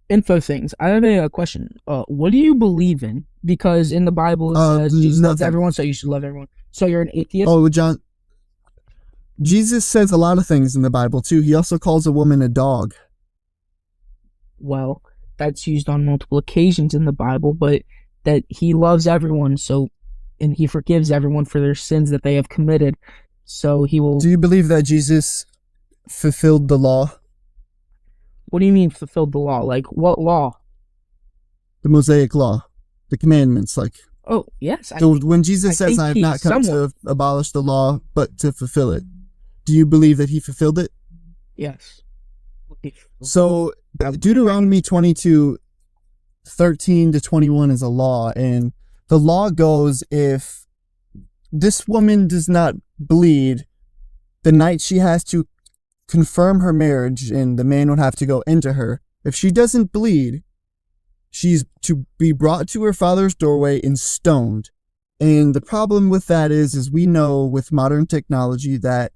info things. I have a question. What do you believe in? Because in the Bible it says Jesus loves everyone, so you should love everyone. So you're an atheist? Oh, John. Jesus says a lot of things in the Bible too. He also calls a woman a dog. Well, that's used on multiple occasions in the Bible, but that he loves everyone, and he forgives everyone for their sins that they have committed. So he will. Do you believe that Jesus fulfilled the law? What do you mean fulfilled the law? Like what law? The Mosaic law, the commandments, like. Oh yes. So when Jesus says, "I have not come to abolish the law, but to fulfill it," do you believe that he fulfilled it? Yes. So Deuteronomy 22:13-21 is a law, and the law goes, if this woman does not bleed the night she has to confirm her marriage and the man would have to go into her, if she doesn't bleed, she's to be brought to her father's doorway and stoned. And the problem with that is we know with modern technology that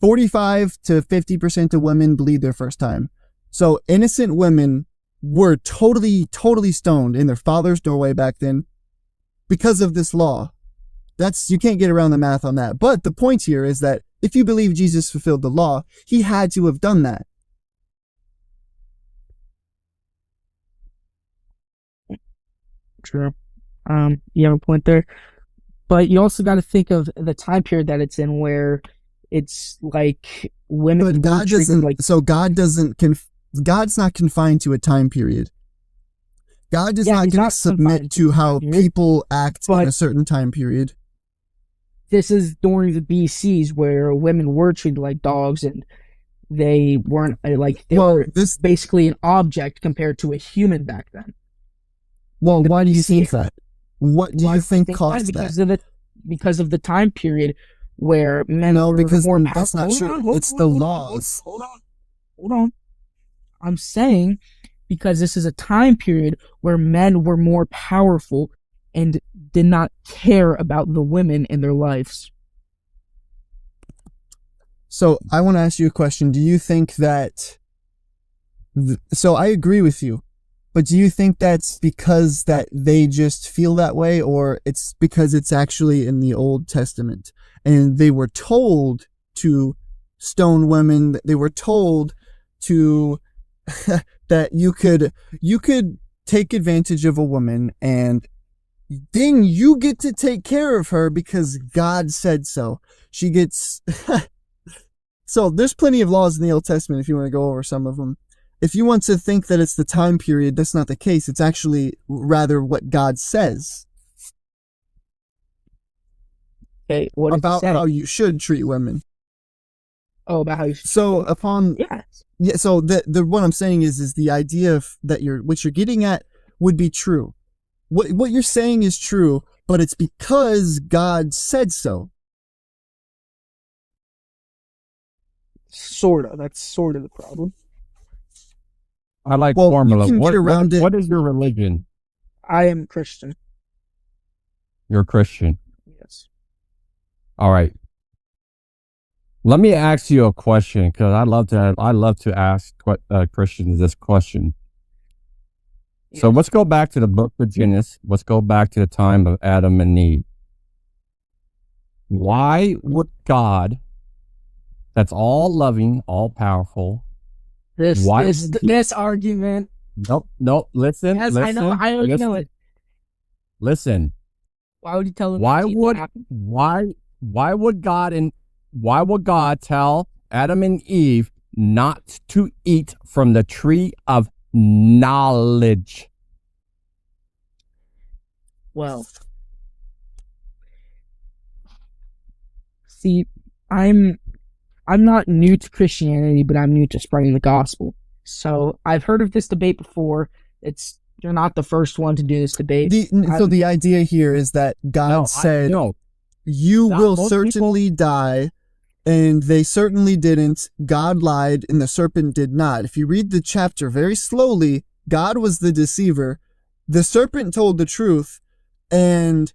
45 to 50% of women bleed their first time. So innocent women were totally stoned in their father's doorway back then because of this law. You can't get around the math on that. But the point here is that if you believe Jesus fulfilled the law, he had to have done that. True. You have a point there. But you also got to think of the time period that it's in, where it's like women. But God doesn't. So God's not confined to a time period. God is not going to submit to how people act in a certain time period. This is during the BCs where women were treated like dogs, and they weren't were basically an object compared to a human back then. Well, why do you think that? What do you think caused that? Because of the time period where men were more powerful. That's not true. It's the laws. Hold on. I'm saying because this is a time period where men were more powerful and did not care about the women in their lives. So I want to ask you a question. Do you think that... So I agree with you. But do you think that's because that they just feel that way, or it's because it's actually in the Old Testament and they were told to stone women? They were told to that you could take advantage of a woman and then you get to take care of her because God said so. She gets... So there's plenty of laws in the Old Testament if you want to go over some of them. If you want to think that it's the time period, that's not the case. It's actually rather what God says. Okay, what about how you should treat women. Oh, about how you should. So upon so the what I'm saying is the idea of that what you're getting at would be true. What you're saying is true, but it's because God said so. Sorta. That's sort of the problem. I like formula. What is your religion? I am Christian. You're Christian. Yes. All right. Let me ask you a question, because I love to ask Christians this question. Yes. So let's go back to the book of Genesis. Let's go back to the time of Adam and Eve. Why would God, that's all loving, all powerful, this argument? Nope. Listen. Yes, listen. I already know it. Listen. Why would you tell him? Why would God tell Adam and Eve not to eat from the tree of knowledge? Well, see, I'm not new to Christianity, but I'm new to spreading the gospel. So I've heard of this debate before. You're not the first one to do this debate. So the idea here is that God said, you will certainly die, and they certainly didn't. God lied, and the serpent did not. If you read the chapter very slowly, God was the deceiver. The serpent told the truth, and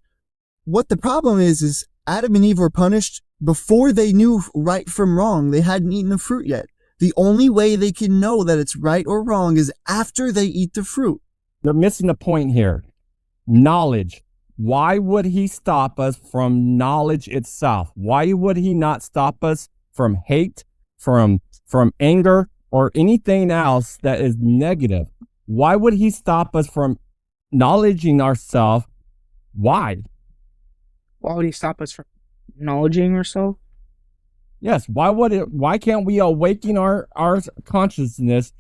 what the problem is Adam and Eve were punished before they knew right from wrong. They hadn't eaten the fruit yet. The only way they can know that it's right or wrong is after they eat the fruit. You're missing the point here. Knowledge. Why would he stop us from knowledge itself? Why would he not stop us from hate, from anger, or anything else that is negative? Why would he stop us from acknowledging ourselves? Why? Why would he stop us from acknowledging ourselves? Yes. Why can't we awaken our consciousness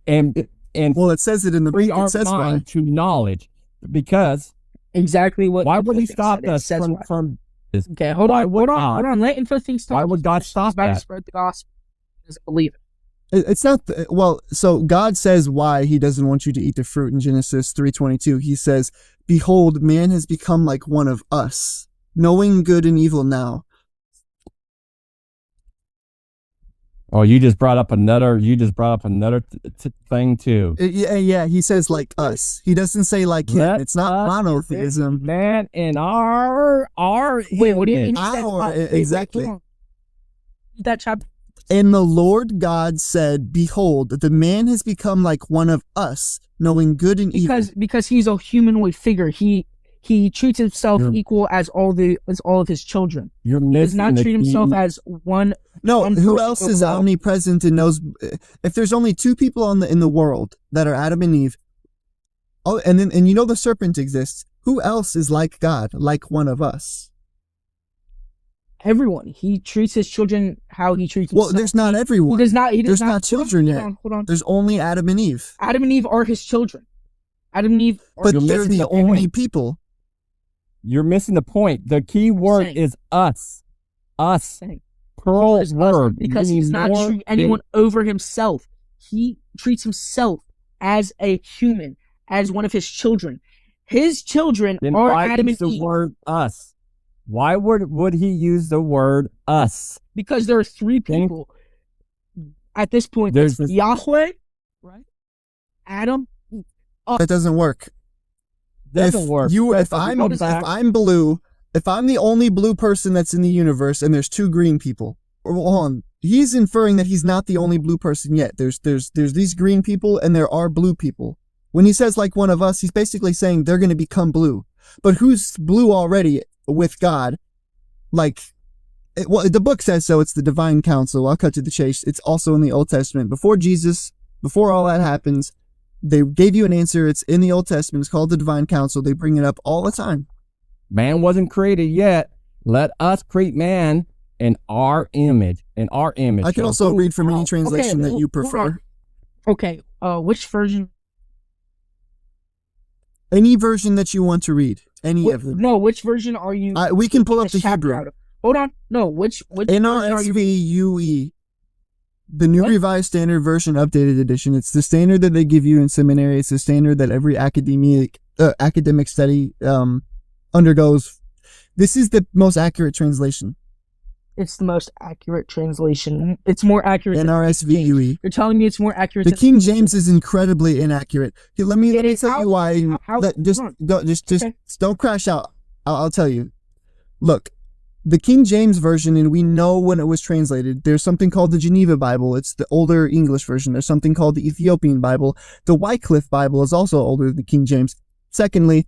and Well, it says it in the free book. our It says why. mind to knowledge? Because Exactly what. why would he stop said. us from this? Okay, hold Why on, would hold on. Let interesting stuff. Why would God stop about to that? spread the gospel? He doesn't believe it. It's not well. So God says why He doesn't want you to eat the fruit in Genesis 3:22. He says, "Behold, man has become like one of us, knowing good and evil now." Oh, you just brought up another thing too. Yeah. He says like us. He doesn't say like him. Let It's not us monotheism. Man, in our Wait, what do you image. mean? He said, Our- wait, exactly. hold on. Read that chapter. And the Lord God said, "Behold, the man has become like one of us, knowing good and evil." Because he's a humanoid figure. He treats himself You're- equal as all of his children. You're He does missing not the treat key. himself as one. No, one who person else is overall. omnipresent and knows? If there's only two people in the world that are Adam and Eve, oh, and you know the serpent exists. Who else is like God, like one of us? Everyone. He treats his children how he treats Well, himself. there's not He everyone. does not. He does There's not. not children hold yet. on, hold on. There's only Adam and Eve. Adam and Eve are his children. Adam and Eve are But You're they're missing the the only point. people. You're missing the point. The key word Saying. is us. Us. saying. Plural Is us, word. because he's not more treating anyone over himself. He treats himself as a human, as one of his children. His children Then are why Adam use and the Eve word us? Why would he use the word us? because there are three Think- people at this point. There's It's this- Yahweh, right? Adam. That doesn't work. Doesn't work. If How does that- I'm blue, if I'm the only blue person that's in the universe, and there's two green people, hold on, he's inferring that he's not the only blue person yet. There's these green people, and there are blue people. When he says like one of us, he's basically saying they're going to become blue. But who's blue already with God? Well, the book says so. It's the divine council. I'll cut to the chase. It's also in the Old Testament. Before Jesus, before all that happens, they gave you an answer. It's in the Old Testament. It's called the divine council. They bring it up all the time. Man wasn't created yet. Let us create man in our image. In our image. I can also read from any translation that you hold on. prefer. Okay. Which version? Any version that you want to read. Any of them. No, which version are you? We can pull up this the chapter Hebrew. out of? Hold on. No, which version are you? NRSVUE. The New What? Revised Standard Version Updated Edition. It's the standard that they give you in seminary. It's the standard that every academic study undergoes. This is the most accurate translation. It's the most accurate translation. It's more accurate than NRSVUE. You're telling me it's more accurate The than King James is incredibly inaccurate. Here, let me It is. tell you why. Just hold on. go. Just Okay. don't crash out. I'll tell you. Look, the King James version, and we know when it was translated. There's something called the Geneva Bible. It's the older English version. There's something called the Ethiopian Bible. The Wycliffe Bible is also older than the King James. Secondly,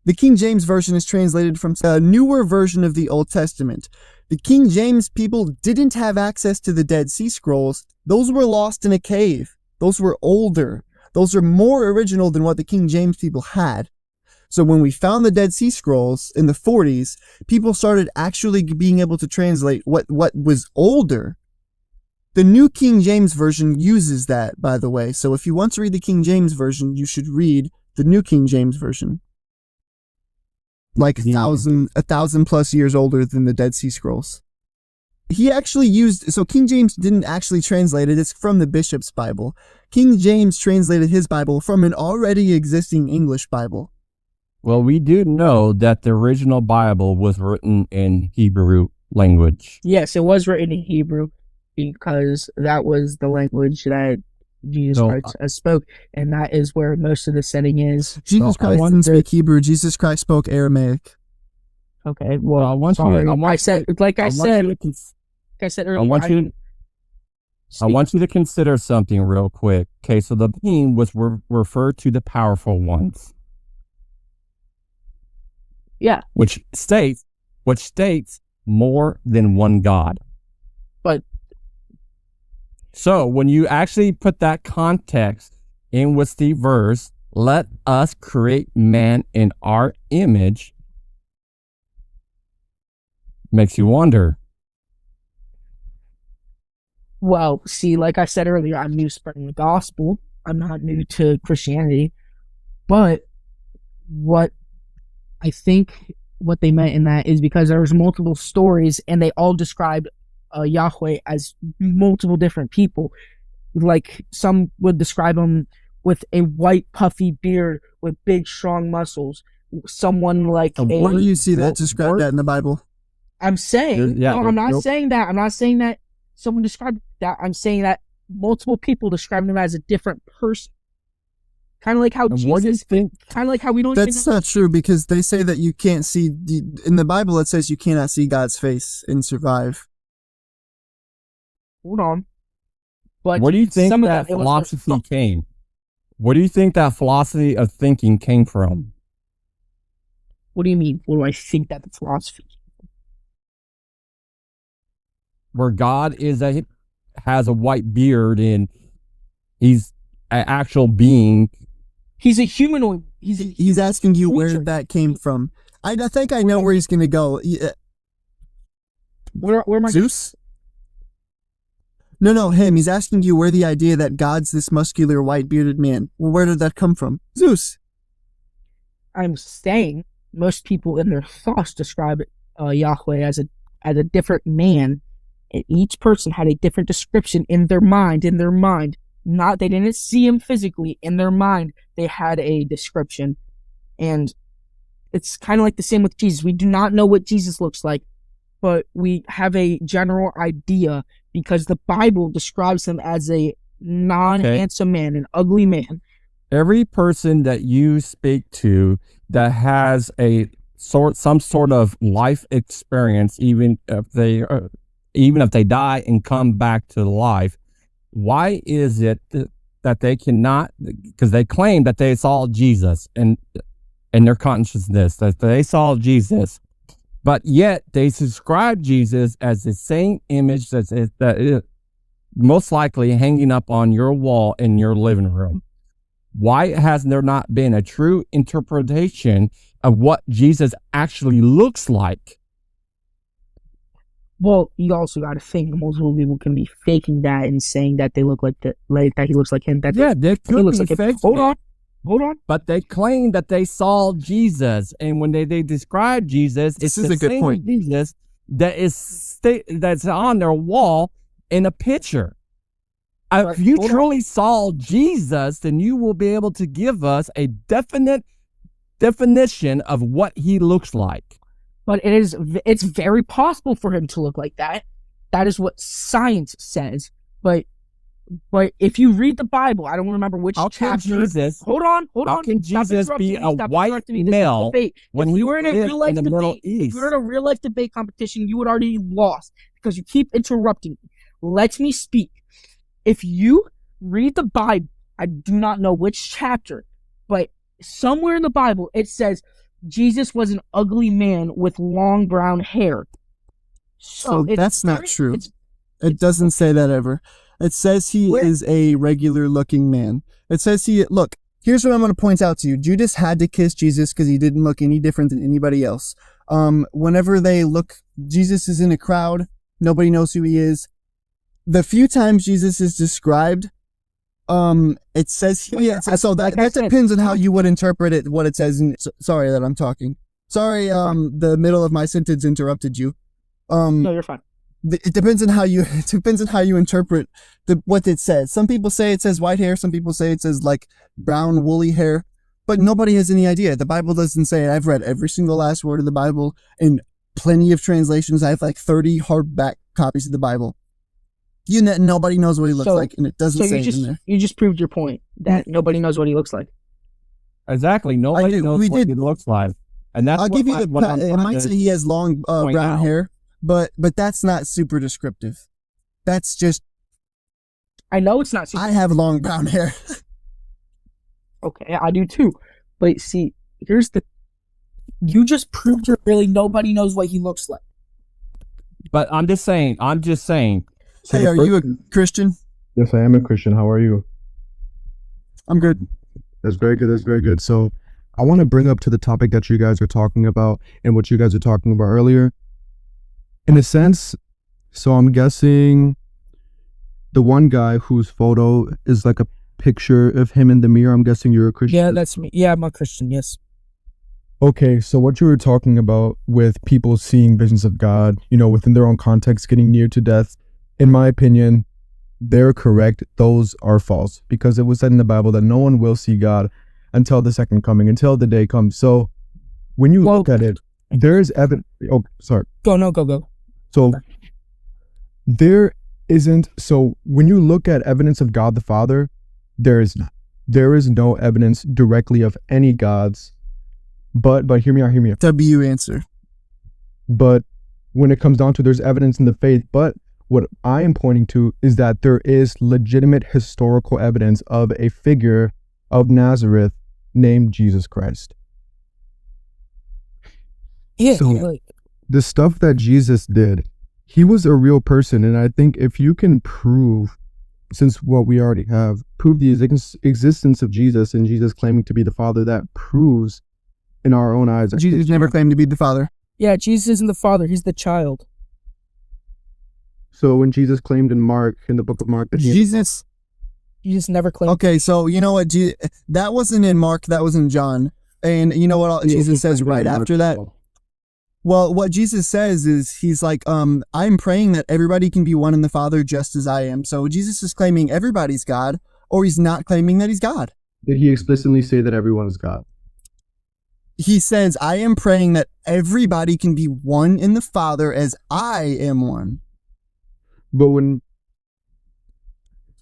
the King James version is translated from a newer version of the Old Testament. The King James people didn't have access to the Dead Sea Scrolls. Those were lost in a cave. Those were older. Those are more original than what the King James people had. So when we found the Dead Sea Scrolls in the 40s, people started actually being able to translate what was older. The New King James Version uses that, by the way. So if you want to read the King James Version, you should read the New King James Version. Like a thousand plus years older than the Dead Sea Scrolls. He actually so King James didn't actually translate it. It's from the Bishop's Bible. King James translated his Bible from an already existing English Bible. Well, we do know that the original Bible was written in Hebrew language. Yes, it was written in Hebrew because that was the language that Jesus Christ spoke, and that is where most of the setting is. Jesus Christ didn't speak Hebrew. Jesus Christ spoke Aramaic. Okay, well, I want sorry. you. I said earlier. I want you. I want you to consider something real quick. Okay, so the being was referred to the powerful ones. Yeah. Which states more than one God. But so when you actually put that context in with the verse, let us create man in our image, makes you wonder. Well, see, like I said earlier, I'm new to spreading the gospel. I'm not new to Christianity. But what I think what they meant in that is because there was multiple stories and they all described Yahweh as multiple different people. Like some would describe him with a white puffy beard with big strong muscles. Someone like where do you see that described that in the Bible? I'm saying no, I'm not saying that. I'm not saying that someone described that. I'm saying that multiple people describe him as a different person. Kind of like how Jesus, kind of like how we don't. That's not true because they say that you can't see in the Bible. It says you cannot see God's face and survive. Hold on. But where do you think that philosophy came? Where do you think that philosophy of thinking came from? What do you mean? What do I think that the philosophy came from? Where God has a white beard and he's an actual being. He's a humanoid. He's asking you where that came from. I think I know where he's going to go. Where am I? Zeus? No, him. He's asking you where the idea that God's this muscular, white-bearded man. Well, where did that come from? Zeus. I'm saying most people in their thoughts describe Yahweh as a different man, and each person had a different description in their mind. Not they didn't see him physically. In their mind, they had a description. And it's kind of like the same with Jesus. We do not know what Jesus looks like, but we have a general idea because the Bible describes him as a non-handsome man, an ugly man. Every person that you speak to that has some sort of life experience, even if they die and come back to life, why is it that they cannot? Because they claim that they saw Jesus in their consciousness, that they saw Jesus, but yet they describe Jesus as the same image that is most likely hanging up on your wall in your living room. Why has there not been a true interpretation of what Jesus actually looks like? Well, you also got to think multiple people can be faking that and saying that they look like that he looks like him. They could be faking. Hold on. But they claim that they saw Jesus, and when they describe Jesus, this is a good point. Jesus that's on their wall in a picture. If you truly saw Jesus, then you will be able to give us a definite definition of what he looks like. But it's very possible for him to look like that. That is what science says. But if you read the Bible, I don't remember which chapter. Hold on. How can Jesus be a white male when he were in the Middle East? If you were in a real life debate competition, you would already lost because you keep interrupting me. Let me speak. If you read the Bible, I do not know which chapter, but somewhere in the Bible it says Jesus was an ugly man with long brown hair. So that's not true. It doesn't say that ever. It says he is a regular looking man. It says look, here's what I'm going to point out to you. Judas had to kiss Jesus because he didn't look any different than anybody else. Whenever they look, Jesus is in a crowd. Nobody knows who he is. The few times Jesus is described, it says so that depends on how you would interpret it, what it says. Sorry that I'm talking. Sorry, the middle of my sentence interrupted you. No, you're fine. It depends on how you interpret what it says. Some people say it says white hair. Some people say it says like brown woolly hair, but nobody has any idea. The Bible doesn't say it. I've read every single last word of the Bible in plenty of translations. I have like 30 hardback copies of the Bible. Nobody knows what he looks like, and it doesn't say it in there. You just proved your point that nobody knows what he looks like. Exactly. Nobody knows what he looks like. And that's I'll give you it might say he has long brown hair, but that's not super descriptive. That's just I know it's not. I have long brown hair. Okay, I do too. But see, here's the. You just proved really nobody knows what he looks like. But I'm just saying. Hey, are you a Christian? Yes, I am a Christian. How are you? I'm good. That's very good. That's very good. So I want to bring up to the topic that you guys are talking about and what you guys were talking about earlier. In a sense, so I'm guessing the one guy whose photo is like a picture of him in the mirror, I'm guessing you're a Christian. Yeah, that's me. Yeah, I'm a Christian, yes. Okay, so what you were talking about with people seeing visions of God, within their own context, getting near to death, in my opinion, they're correct. Those are false, because it was said in the Bible that no one will see God until the second coming, until the day comes. So when you look at it, there is evidence. Oh, sorry. Go. So there isn't. So when you look at evidence of God the Father, there is not. There is no evidence directly of any gods. But hear me out. W answer. But when it comes down to, there's evidence in the faith. But what I am pointing to is that there is legitimate historical evidence of a figure of Nazareth named Jesus Christ. Yeah. So the stuff that Jesus did, he was a real person. And I think if you can prove, since what we already have, prove the existence of Jesus and Jesus claiming to be the Father, that proves in our own eyes. Jesus never claimed to be the Father. Yeah, Jesus isn't the Father. He's the child. So when Jesus claimed in the book of Mark, that Jesus never claimed. Okay, so you know what? That wasn't in Mark. That was in John. And you know what Jesus says right after that? Well, what Jesus says is, he's like, I'm praying that everybody can be one in the Father just as I am. So Jesus is claiming everybody's God, or he's not claiming that he's God. Did he explicitly say that everyone is God? He says, I am praying that everybody can be one in the Father as I am one. But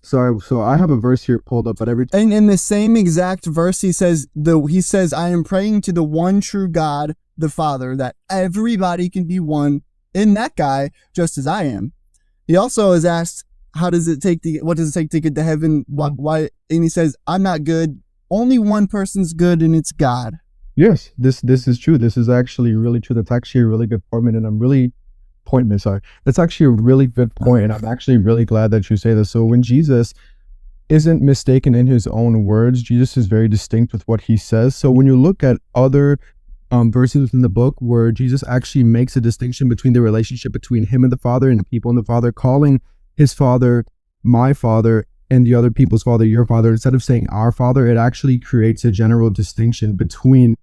so I have a verse here pulled up, but and in the same exact verse, he says, I am praying to the one true God, the Father, that everybody can be one in that guy, just as I am. He also is asked, what does it take to get to heaven? Why? And he says, I'm not good. Only one person's good, and it's God. Yes, this is true. This is actually really true. That's actually a really good point, and that's actually a really good point, and I'm actually really glad that you say this. So when Jesus isn't mistaken in his own words, Jesus is very distinct with what he says. So when you look at other verses within the book where Jesus actually makes a distinction between the relationship between him and the Father and the people and the Father, calling his Father my Father and the other people's Father your Father, instead of saying our Father, it actually creates a general distinction between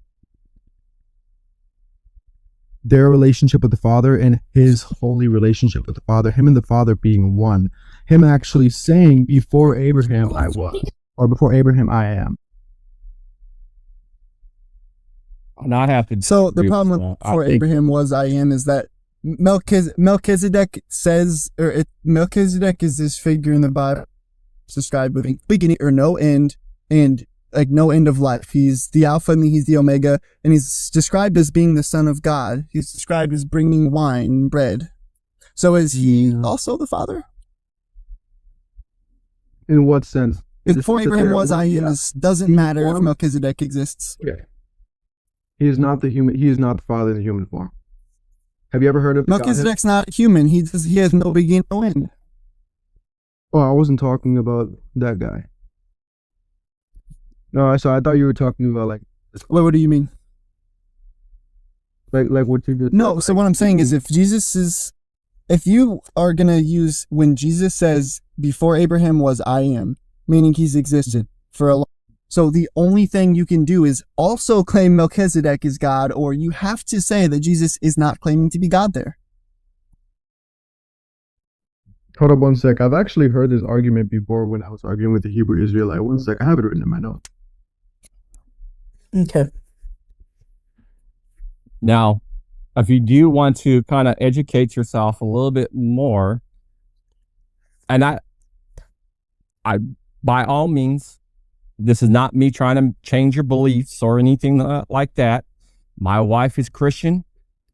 their relationship with the Father and his holy relationship with the Father, him and the Father being one. Him actually saying, before Abraham I was, or before Abraham I am. And I have to. So the problem with before Abraham was I am is that Melchizedek says, Melchizedek is this figure in the Bible described with beginning or no end, and like no end of life. He's the Alpha and he's the Omega, and he's described as being the Son of God. He's described as bringing wine and bread. So is he also the Father? In what sense? Before Abraham was I am doesn't matter if Melchizedek exists. Okay. He is not the Father in the human form. Have you ever heard of Melchizedek's not human. He has no beginning, no end. Oh, I wasn't talking about that guy. No, so I thought you were talking about like. What do you mean? Like what you just. No, so what I'm saying is, if you are gonna use when Jesus says before Abraham was I am, meaning he's existed for a long. So the only thing you can do is also claim Melchizedek is God, or you have to say that Jesus is not claiming to be God there. Hold up one sec. I've actually heard this argument before when I was arguing with the Hebrew Israelite. One sec. I have it written in my notes. Okay. Now, if you do want to kind of educate yourself a little bit more, and I by all means, this is not me trying to change your beliefs or anything like that. My wife is Christian.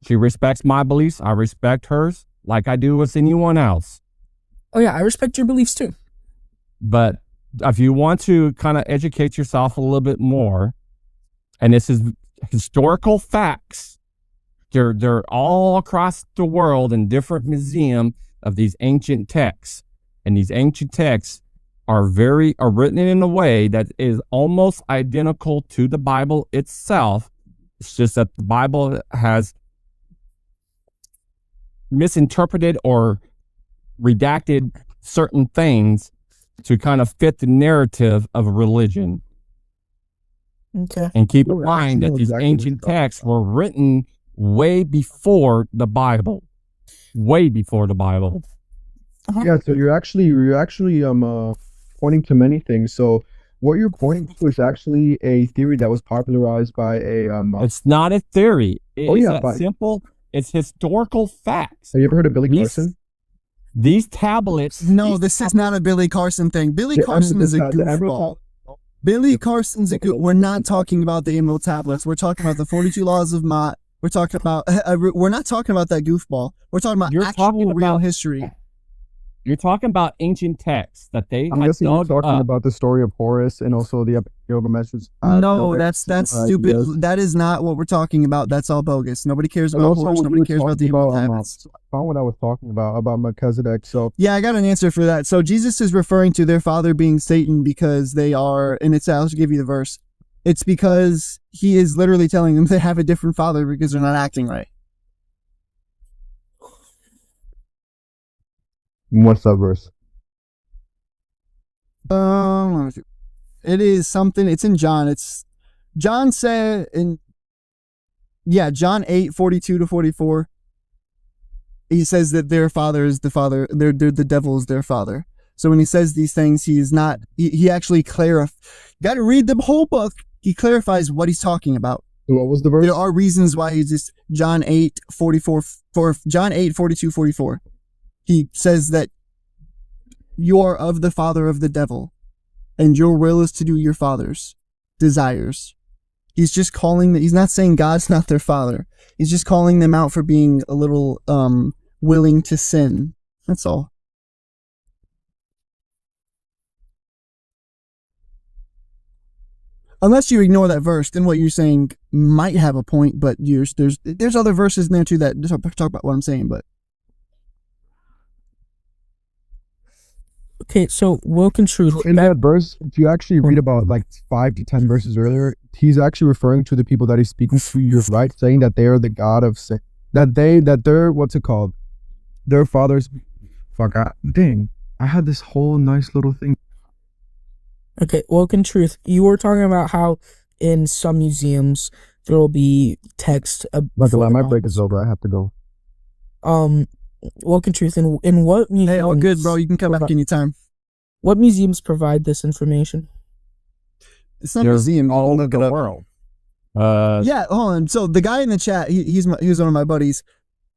She respects my beliefs. I respect hers like I do with anyone else. Oh yeah, I respect your beliefs too. But if you want to kind of educate yourself a little bit more, and this is historical facts, they're all across the world in different museums of these ancient texts. And these ancient texts are written in a way that is almost identical to the Bible itself. It's just that the Bible has misinterpreted or redacted certain things to kind of fit the narrative of a religion. Okay. And keep in mind that these ancient texts were written way before the Bible. Way before the Bible. Yeah, so you're actually pointing to many things. So what you're pointing to is actually a theory that was popularized by a It's not a theory. It's but simple. It's historical facts. have you ever heard of Billy Carson? These tablets. No, this is not a Billy Carson thing. Billy Carson is a goofball. Billy Carson's a good. We're not talking about the Emerald Tablets. We're talking about the 42 Laws of Mott. We're talking about. We're not talking about that goofball. We're talking about real history. You're talking about ancient texts that they. I'm guessing you're talking about the story of Horus and also the Epic Gilgamesh's. No, that's stupid. Yes. That is not what we're talking about. That's all bogus. Nobody cares about Horus. Nobody cares about the Emerald Tablets. I found what I was talking about Melchizedek. So yeah, I got an answer for that. So Jesus is referring to their father being Satan because they are, and it's. I'll just give you the verse. It's because he is literally telling them they have a different father because they're not acting right. what's that verse? It is something. It's in John. It's John said in John 8:42-44. He says that their father is the father. They're the devil is their father. So when he says these things, he is not. He actually clarifies. Got to read the whole book. He clarifies what he's talking about. What was the verse? There are reasons why he's just John 8:44 for John 8:42-44. He says that you are of the father of the devil, and your will is to do your father's desires. He's just calling he's not saying God's not their father. He's just calling them out for being a little willing to sin. That's all. Unless you ignore that verse, then what you're saying might have a point, but there's other verses in there too that talk about what I'm saying, but okay, so Woke and Truth. In that verse, if you actually read about like 5 to 10 verses earlier, he's actually referring to the people that he's speaking to. You're right, saying that they are the God of sin. That they're what's it called? Their fathers. Dang! I had this whole nice little thing. Okay, Woke and Truth. You were talking about how in some museums there will be text. Luckily, my break is over. I have to go. Woke and Truth. In what museums? hey, all good, bro. You can come back anytime. What museums provide this information? It's not a museum. All Look over it the up. world. Yeah, hold on. So the guy in the chat, he was one of my buddies.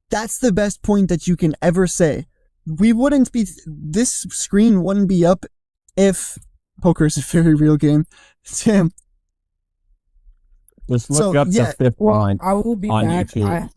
That's the best point that you can ever say. This screen wouldn't be up if poker is a very real game. Sam. Just look up the fifth line I will be on back. YouTube.